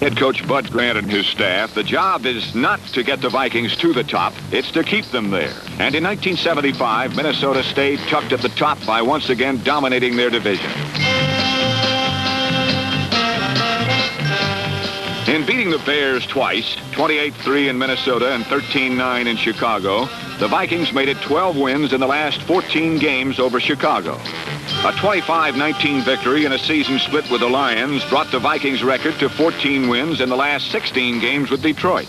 Head coach Bud Grant and his staff, the job is not to get the Vikings to the top, it's to keep them there. And in 1975, Minnesota stayed tucked at the top by once again dominating their division. In beating the Bears twice, 28-3 in Minnesota and 13-9 in Chicago, the Vikings made it 12 wins in the last 14 games over Chicago. A 25-19 victory in a season split with the Lions brought the Vikings' record to 14 wins in the last 16 games with Detroit.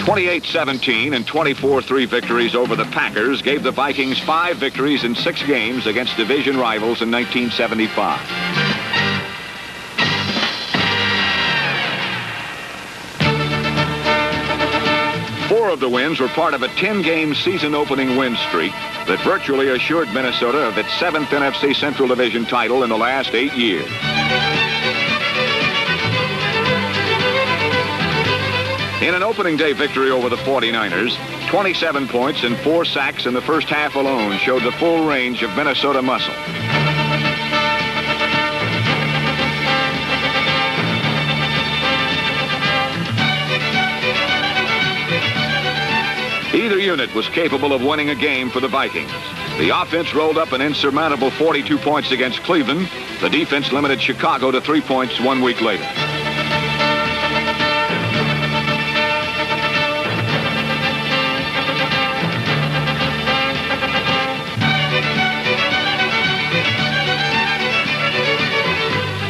(28-17) and 24-3 victories over the Packers gave the Vikings 5 victories in 6 games against division rivals in 1975. Four of the wins were part of a 10-game season-opening win streak that virtually assured Minnesota of its 7th NFC Central Division title in the last 8 years. In an opening day victory over the 49ers, 27 points and 4 sacks in the first half alone showed the full range of Minnesota muscle. Either unit was capable of winning a game for the Vikings. The offense rolled up an insurmountable 42 points against Cleveland. The defense limited Chicago to 3 points 1 week later.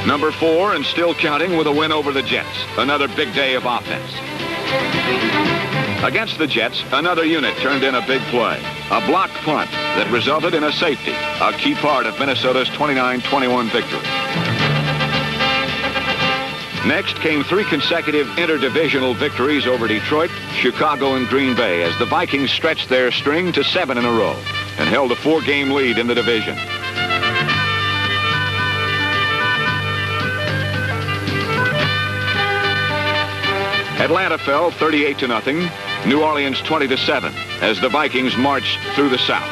Number 4 and still counting with a win over the Jets. Another big day of offense. Against the Jets, another unit turned in a big play. A blocked punt that resulted in a safety, a key part of Minnesota's 29-21 victory. Next came 3 consecutive interdivisional victories over Detroit, Chicago, and Green Bay as the Vikings stretched their string to 7 in a row and held a 4-game lead in the division. Atlanta fell 38-0, New Orleans 20-7 as the Vikings marched through the South.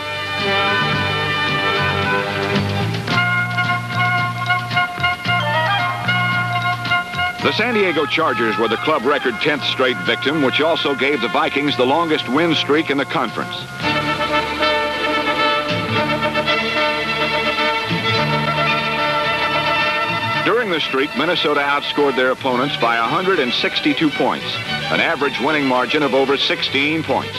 The San Diego Chargers were the club record 10th straight victim, which also gave the Vikings the longest win streak in the conference. During the streak, Minnesota outscored their opponents by 162 points, an average winning margin of over 16 points.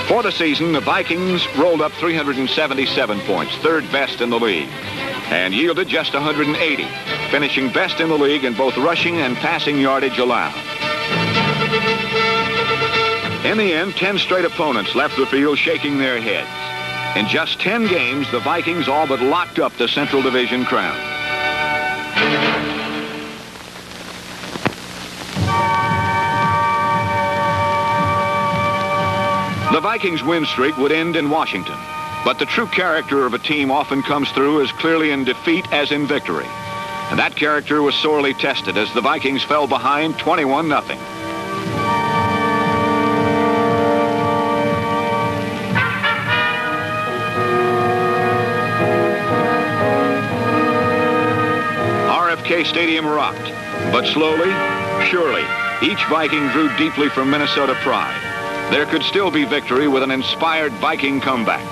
For the season, the Vikings rolled up 377 points, 3rd best in the league, and yielded just 180, finishing best in the league in both rushing and passing yardage allowed. In the end, 10 straight opponents left the field shaking their heads. In just 10 games, the Vikings all but locked up the Central Division crown. The Vikings' win streak would end in Washington, but the true character of a team often comes through as clearly in defeat as in victory. And that character was sorely tested as the Vikings fell behind 21-0. RFK Stadium rocked, but slowly, surely, each Viking drew deeply from Minnesota pride. There could still be victory with an inspired Viking comeback.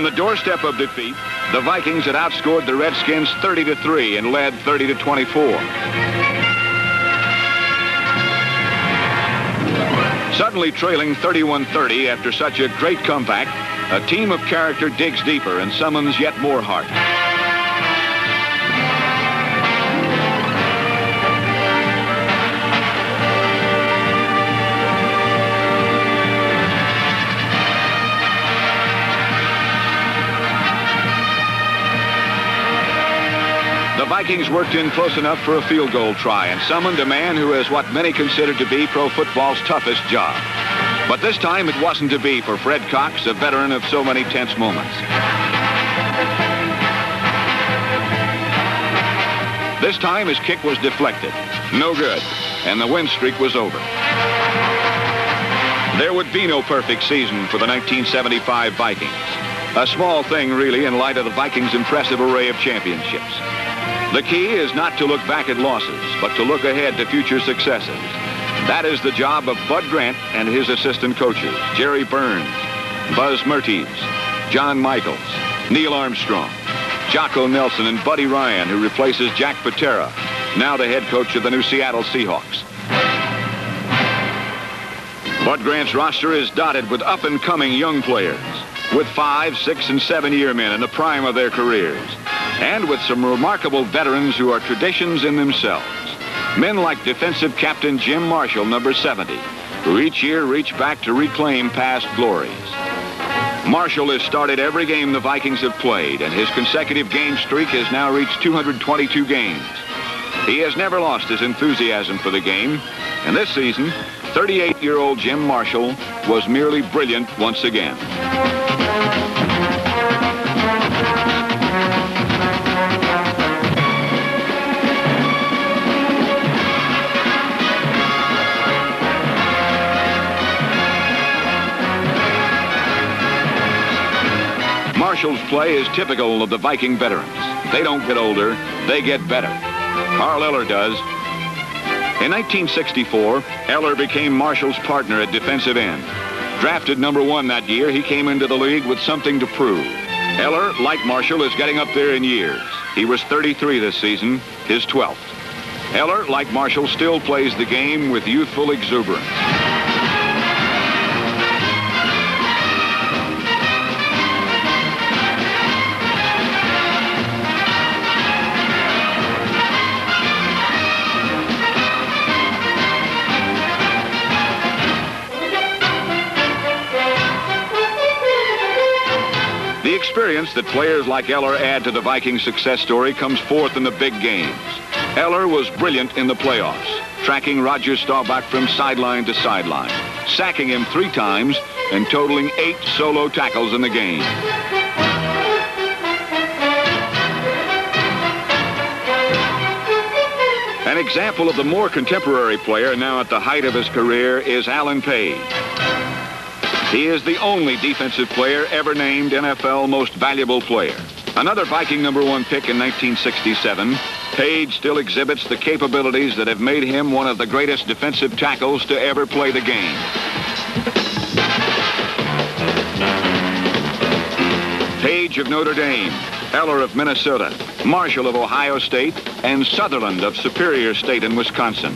From the doorstep of defeat, the Vikings had outscored the Redskins 30-3 and led 30-24. Suddenly trailing 31-30 after such a great comeback, a team of character digs deeper and summons yet more heart. The Vikings worked in close enough for a field goal try and summoned a man who has what many consider to be pro football's toughest job. But this time it wasn't to be for Fred Cox, a veteran of so many tense moments. This time his kick was deflected. No good. And the win streak was over. There would be no perfect season for the 1975 Vikings. A small thing, really, in light of the Vikings' impressive array of championships. The key is not to look back at losses, but to look ahead to future successes. That is the job of Bud Grant and his assistant coaches, Jerry Burns, Buzz Mertes, John Michaels, Neil Armstrong, Jocko Nelson, and Buddy Ryan, who replaces Jack Patera, now the head coach of the new Seattle Seahawks. Bud Grant's roster is dotted with up-and-coming young players, with 5-, 6-, and 7-year men in the prime of their careers, and with some remarkable veterans who are traditions in themselves. Men like defensive captain Jim Marshall, number 70, who each year reach back to reclaim past glories. Marshall has started every game the Vikings have played, and his consecutive game streak has now reached 222 games. He has never lost his enthusiasm for the game, and this season, 38-year-old Jim Marshall was merely brilliant once again. Marshall's play is typical of the Viking veterans. They don't get older, they get better. Carl Eller does. In 1964, Eller became Marshall's partner at defensive end. Drafted number 1 that year, he came into the league with something to prove. Eller, like Marshall, is getting up there in years. He was 33 this season, his 12th. Eller, like Marshall, still plays the game with youthful exuberance. The experience that players like Eller add to the Vikings' success story comes forth in the big games. Eller was brilliant in the playoffs, tracking Roger Staubach from sideline to sideline, sacking him 3 times and totaling 8 solo tackles in the game. An example of the more contemporary player now at the height of his career is Alan Page. He is the only defensive player ever named NFL Most Valuable Player. Another Viking number 1 pick in 1967, Page still exhibits the capabilities that have made him one of the greatest defensive tackles to ever play the game. Page of Notre Dame, Eller of Minnesota, Marshall of Ohio State, and Sutherland of Superior State in Wisconsin.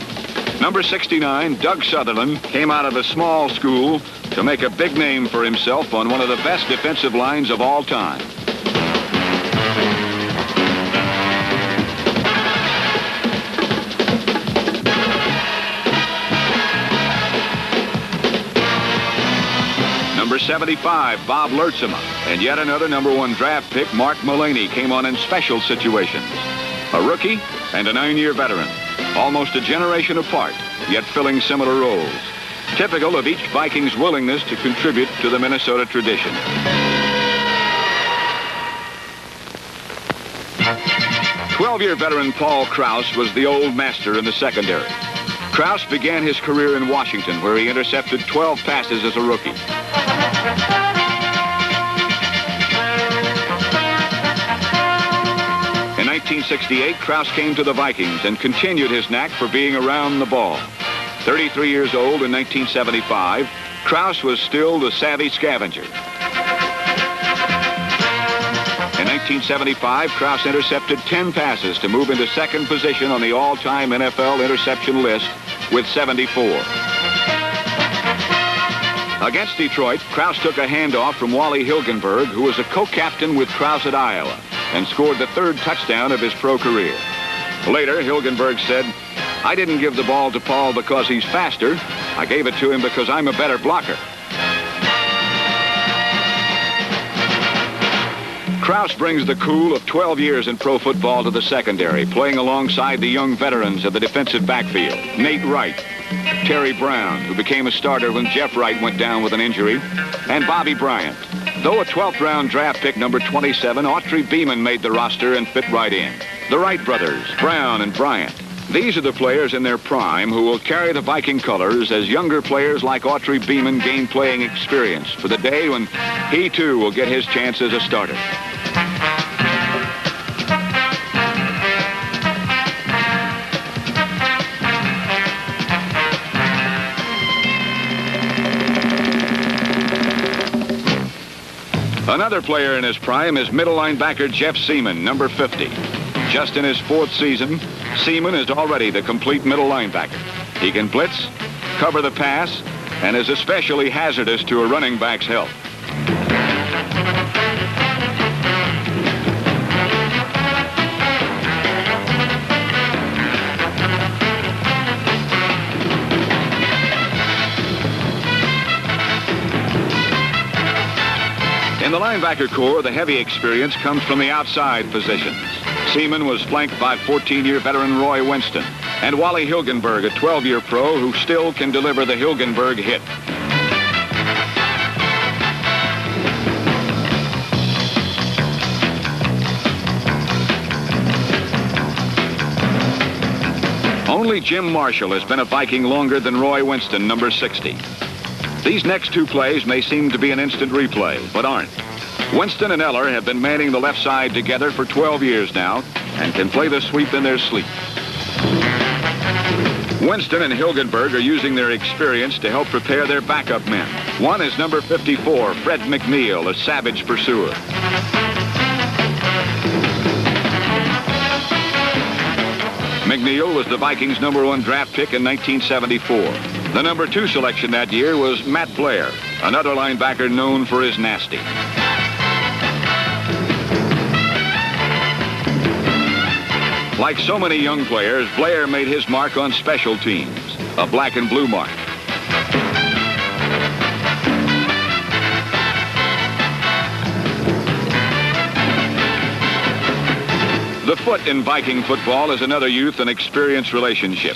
Number 69, Doug Sutherland, came out of a small school to make a big name for himself on one of the best defensive lines of all time. Number 75, Bob Lertzema, and yet another number 1 draft pick, Mark Mullaney, came on in special situations. A rookie and a 9-year veteran, almost a generation apart, yet filling similar roles. Typical of each Viking's willingness to contribute to the Minnesota tradition. Twelve-year veteran Paul Krause was the old master in the secondary. Krause began his career in Washington, where he intercepted 12 passes as a rookie. In 1968, Krause came to the Vikings and continued his knack for being around the ball. 33 years old in 1975, Krause was still the savvy scavenger. 1975, Krause intercepted 10 passes to move into second position on the all-time NFL interception list with 74. Against Detroit, Krause took a handoff from Wally Hilgenberg, who was a co-captain with Krause at Iowa, and scored the third touchdown of his pro career. Later, Hilgenberg said, "I didn't give the ball to Paul because he's faster. I gave it to him because I'm a better blocker." Krause brings the cool of 12 years in pro football to the secondary, playing alongside the young veterans of the defensive backfield. Nate Wright, Terry Brown, who became a starter when Jeff Wright went down with an injury, and Bobby Bryant. Though a 12th round draft pick, number 27, Autry Beeman made the roster and fit right in. The Wright brothers, Brown and Bryant. These are the players in their prime who will carry the Viking colors as younger players like Autry Beeman gain playing experience for the day when he too will get his chance as a starter. Another player in his prime is middle linebacker Jeff Seaman, number 50. Just in his 4th season, Seaman is already the complete middle linebacker. He can blitz, cover the pass, and is especially hazardous to a running back's health. In the linebacker corps, the heavy experience comes from the outside positions. Seaman was flanked by 14-year veteran Roy Winston and Wally Hilgenberg, a 12-year pro who still can deliver the Hilgenberg hit. Only Jim Marshall has been a Viking longer than Roy Winston, number 60. These next two plays may seem to be an instant replay, but aren't. Winston and Eller have been manning the left side together for 12 years now and can play the sweep in their sleep. Winston and Hilgenberg are using their experience to help prepare their backup men. One is number 54, Fred McNeil, a savage pursuer. McNeil was the Vikings' number 1 draft pick in 1974. The number 2 selection that year was Matt Blair, another linebacker known for his nasty. Like so many young players, Blair made his mark on special teams, a black and blue mark. The foot in Viking football is another youth and experience relationship.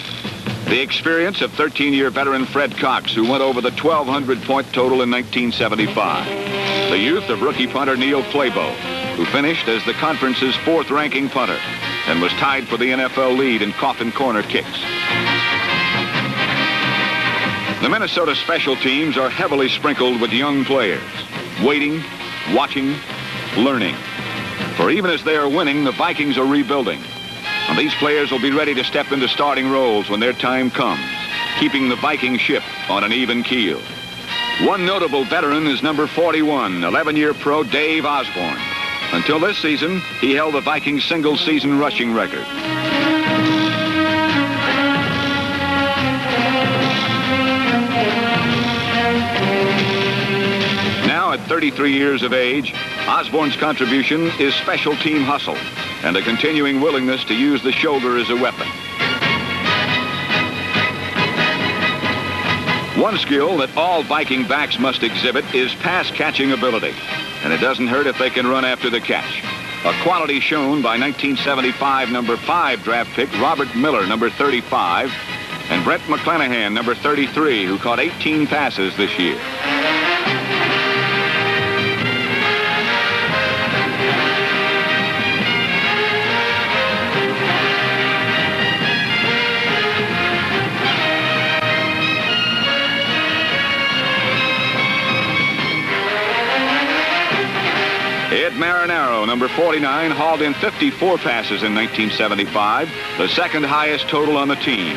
The experience of 13-year veteran Fred Cox, who went over the 1,200-point total in 1975. The youth of rookie punter Neil Flabeau, who finished as the conference's 4th-ranking punter and was tied for the NFL lead in coffin corner kicks. The Minnesota special teams are heavily sprinkled with young players, waiting, watching, learning. For even as they are winning, the Vikings are rebuilding. And these players will be ready to step into starting roles when their time comes, keeping the Viking ship on an even keel. One notable veteran is number 41, 11-year pro Dave Osborne. Until this season, he held the Vikings' single-season rushing record. Now, at 33 years of age, Osborne's contribution is special team hustle and a continuing willingness to use the shoulder as a weapon. One skill that all Viking backs must exhibit is pass-catching ability, and it doesn't hurt if they can run after the catch. A quality shown by 1975 number 5 draft pick Robert Miller, number 35, and Brent McClanahan, number 33, who caught 18 passes this year. Ed Marinaro, number 49, hauled in 54 passes in 1975, the second highest total on the team.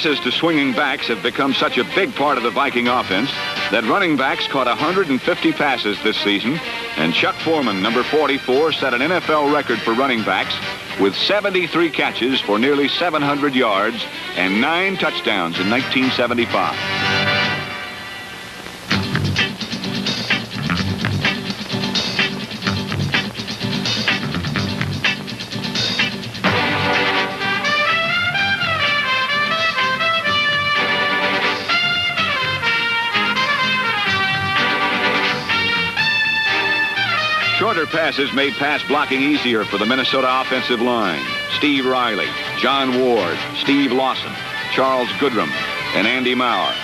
Passes to swinging backs have become such a big part of the Viking offense that running backs caught 150 passes this season, and Chuck Foreman, number 44, set an NFL record for running backs with 73 catches for nearly 700 yards and 9 touchdowns in 1975. Shorter passes made pass blocking easier for the Minnesota offensive line. Steve Riley, John Ward, Steve Lawson, Charles Goodrum, and Andy Maurer.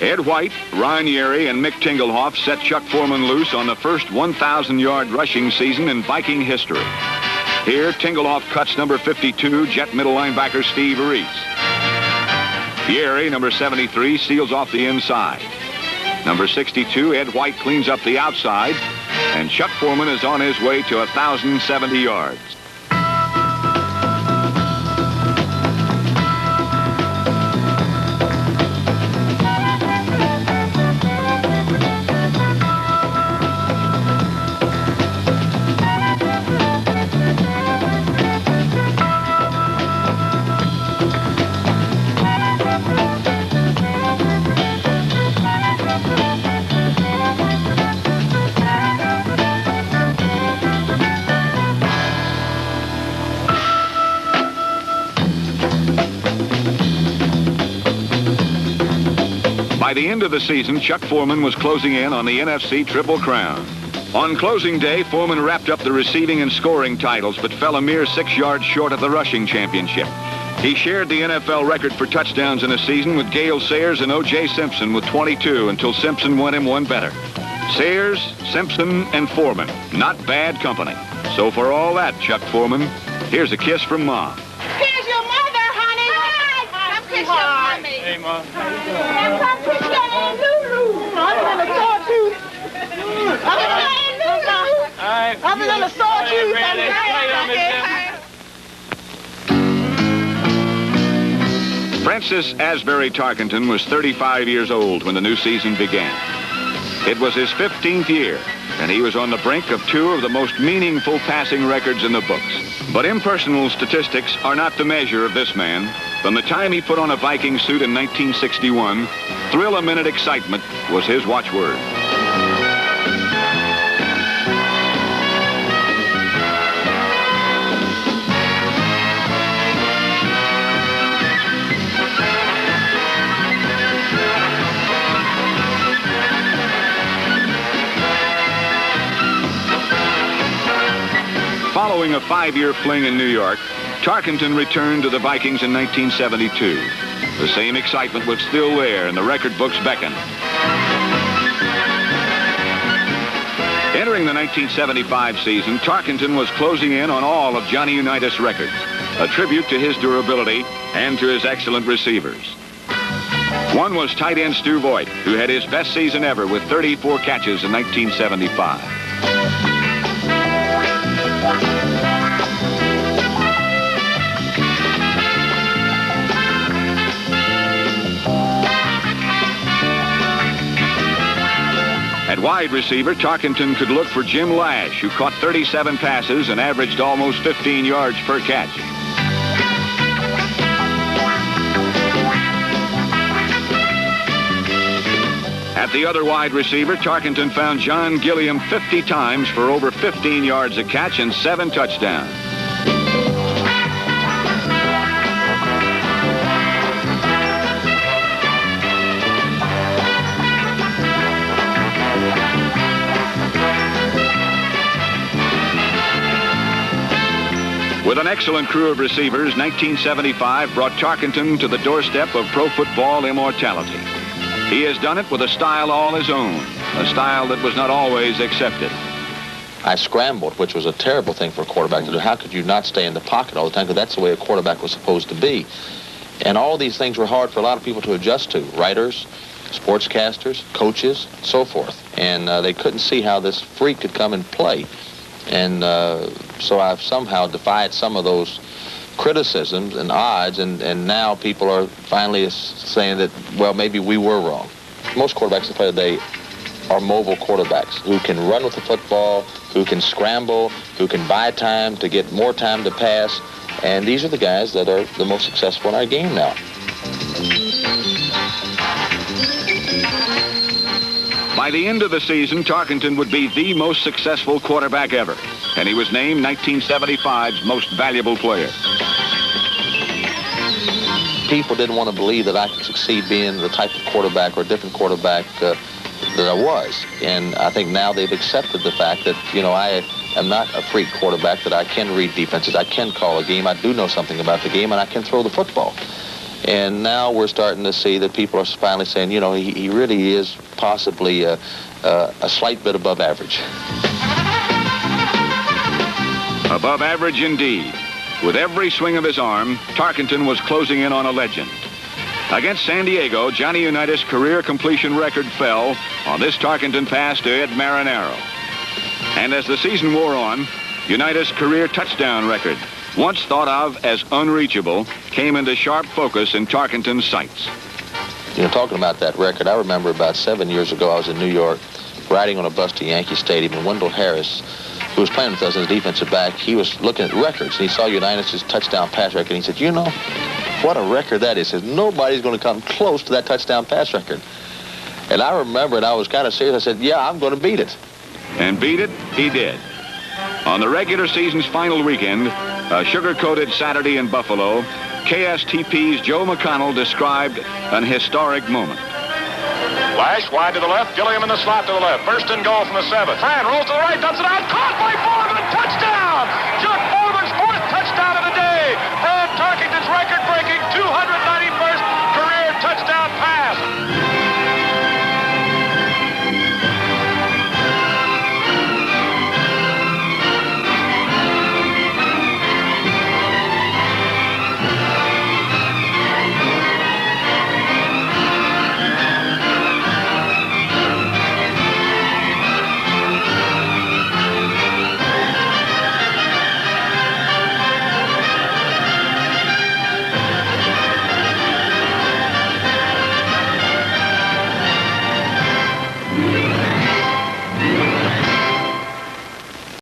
Ed White, Ron Yeri, and Mick Tingelhoff set Chuck Foreman loose on the first 1,000-yard rushing season in Viking history. Here, Tingelhoff cuts number 52, Jet middle linebacker Steve Reese. Yeri, number 73, seals off the inside. Number 62, Ed White cleans up the outside, and Chuck Foreman is on his way to 1,070 yards. By the end of the season, Chuck Foreman was closing in on the NFC Triple Crown. On closing day, Foreman wrapped up the receiving and scoring titles, but fell a mere 6 yards short of the rushing championship. He shared the NFL record for touchdowns in a season with Gale Sayers and O.J. Simpson with 22 until Simpson went him one better. Sayers, Simpson, and Foreman, not bad company. So for all that, Chuck Foreman, here's a kiss from Mom. Here's your mother, honey. Hi. Come kiss your mommy. Hey, Mom. Come kiss your Aunt Lulu. Other than a sawtooth. Other than Aunt Lulu. Other than a sawtooth. Francis Asbury Tarkenton was 35 years old when the new season began. It was his 15th year, and he was on the brink of 2 of the most meaningful passing records in the books. But impersonal statistics are not the measure of this man. From the time he put on a Viking suit in 1961, thrill-a-minute excitement was his watchword. Following a 5-year fling in New York, Tarkenton returned to the Vikings in 1972. The same excitement was still there, and the record books beckoned. Entering the 1975 season, Tarkenton was closing in on all of Johnny Unitas' records, a tribute to his durability and to his excellent receivers. One was tight end Stu Voigt, who had his best season ever with 34 catches in 1975. At wide receiver, Tarkenton could look for Jim Lash, who caught 37 passes and averaged almost 15 yards per catch. At the other wide receiver, Tarkenton found John Gilliam 50 times for over 15 yards a catch and 7 touchdowns. With an excellent crew of receivers, 1975 brought Tarkenton to the doorstep of pro football immortality. He has done it with a style all his own, a style that was not always accepted. I scrambled, which was a terrible thing for a quarterback to do. How could you not stay in the pocket all the time? Because that's the way a quarterback was supposed to be. And all these things were hard for a lot of people to adjust to. Writers, sportscasters, coaches, so forth. And they couldn't see how this freak could come and play. And so I've somehow defied some of those criticisms and odds, and now people are finally saying that, well, maybe we were wrong. Most quarterbacks that play today are mobile quarterbacks who can run with the football, who can scramble, who can buy time to get more time to pass, and these are the guys that are the most successful in our game now. By the end of the season, Tarkenton would be the most successful quarterback ever, and he was named 1975's most valuable player. People didn't want to believe that I could succeed being the type of quarterback or different quarterback that I was. And I think now they've accepted the fact that, I am not a freak quarterback, that I can read defenses, I can call a game, I do know something about the game, and I can throw the football. And now we're starting to see that people are finally saying, he really is possibly a slight bit above average. Above average indeed. With every swing of his arm, Tarkenton was closing in on a legend. Against San Diego, Johnny Unitas' career completion record fell on this Tarkenton pass to Ed Marinaro. And as the season wore on, Unitas' career touchdown record, once thought of as unreachable, came into sharp focus in Tarkenton's sights. Talking about that record, I remember about 7 years ago, I was in New York riding on a bus to Yankee Stadium, and Wendell Harris, who was playing with us as a defensive back, he was looking at records, and he saw Unitas' touchdown pass record, and he said, what a record that is. He says, nobody's going to come close to that touchdown pass record. And I remember, and I was kind of serious, I said, yeah, I'm going to beat it. And beat it, he did. On the regular season's final weekend, a sugar-coated Saturday in Buffalo, KSTP's Joe McConnell described an historic moment. Flash wide to the left, Gilliam in the slot to the left. First and goal from the 7. Fran rolls to the right, dumps it out, caught by Foreman, touchdown!